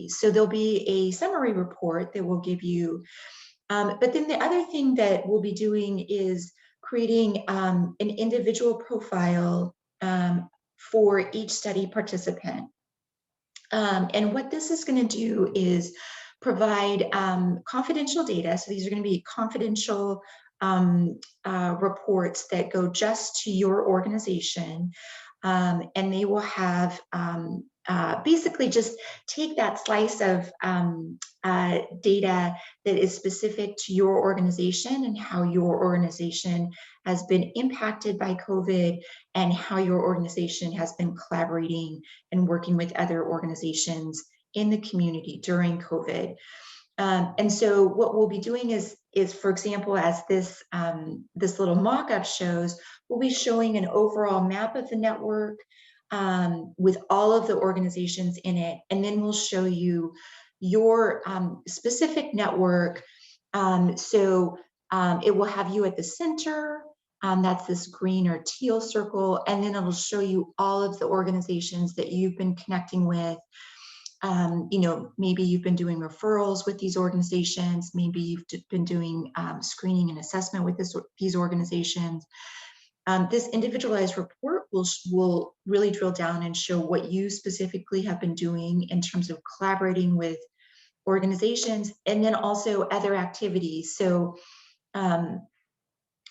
So there'll be a summary report that will give you, but then the other thing that we'll be doing is creating an individual profile for each study participant. And what this is going to do is provide confidential data. So these are going to be confidential reports that go just to your organization. And they will have basically just take that slice of data that is specific to your organization and how your organization has been impacted by COVID and how your organization has been collaborating and working with other organizations in the community during COVID. And so what we'll be doing is for example, as this little mock-up shows, we'll be showing an overall map of the network with all of the organizations in it, and then we'll show you your specific network. So it will have you at the center. That's this green or teal circle, and then it'll show you all of the organizations that you've been connecting with. You know, maybe you've been doing referrals with these organizations, maybe you've been doing screening and assessment with these organizations. This individualized report will really drill down and show what you specifically have been doing in terms of collaborating with organizations, and then also other activities. So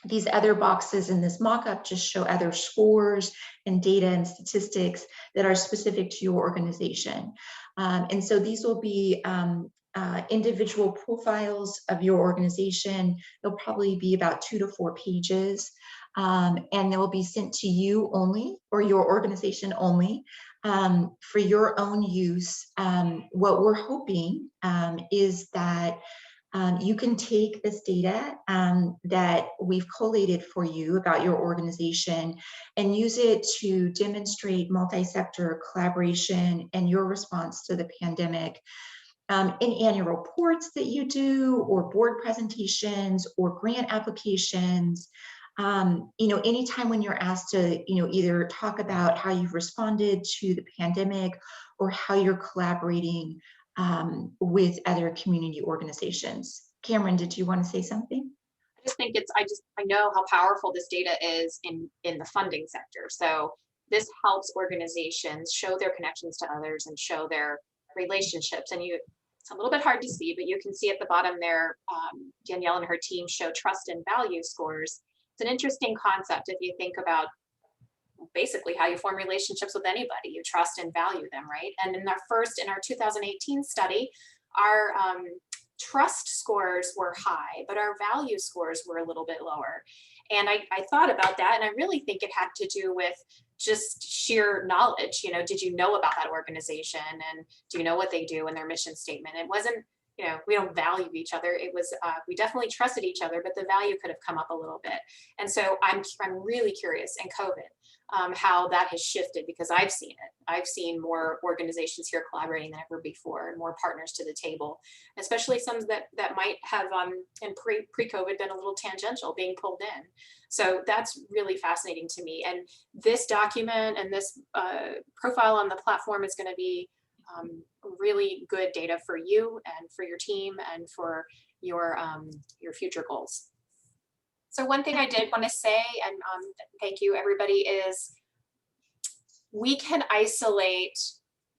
these other boxes in this mock-up just show other scores and data and statistics that are specific to your organization. And so these will be individual profiles of your organization. They'll probably be about 2 to 4 pages. And they will be sent to you only, or your organization only, for your own use. What we're hoping is that you can take this data that we've collated for you about your organization and use it to demonstrate multi-sector collaboration and your response to the pandemic in annual reports that you do, or board presentations, or grant applications. You know, anytime when you're asked to, you know, either talk about how you've responded to the pandemic or how you're collaborating with other community organizations. Cameron, did you want to say something? I just think I know how powerful this data is in the funding sector. So this helps organizations show their connections to others and show their relationships. And it's a little bit hard to see, but you can see at the bottom there, Danielle and her team show trust and value scores. It's an interesting concept if you think about basically how you form relationships with anybody. You trust and value them, right? And in our 2018 study, our trust scores were high, but our value scores were a little bit lower. And I thought about that, and I really think it had to do with just sheer knowledge. You know, did you know about that organization, and do you know what they do and their mission statement? It wasn't, you know, we don't value each other. It was, we definitely trusted each other, but the value could have come up a little bit. And so I'm really curious in COVID, how that has shifted, because I've seen it. I've seen more organizations here collaborating than ever before, and more partners to the table, especially some that might have in pre-COVID been a little tangential, being pulled in. So that's really fascinating to me. And this document and this profile on the platform is going to be really good data for you and for your team and for your future goals. So one thing I did want to say, and thank you everybody, is we can isolate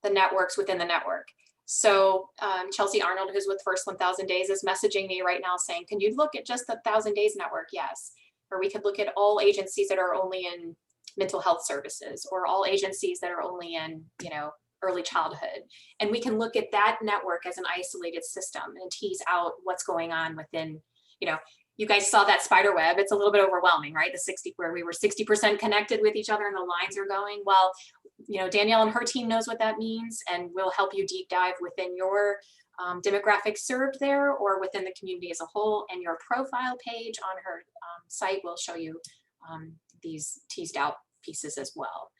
the networks within the network. So Chelsea Arnold, who's with First 1000 Days, is messaging me right now saying, can you look at just the 1000 Days network? Yes. Or we could look at all agencies that are only in mental health services, or all agencies that are only in, you know, early childhood. And we can look at that network as an isolated system and tease out what's going on within, you know, you guys saw that spider web. It's a little bit overwhelming, right? Where we were 60% connected with each other and the lines are going. Well, you know, Danielle and her team knows what that means, and we'll help you deep dive within your demographics served there, or within the community as a whole. And your profile page on her site will show you these teased out pieces as well.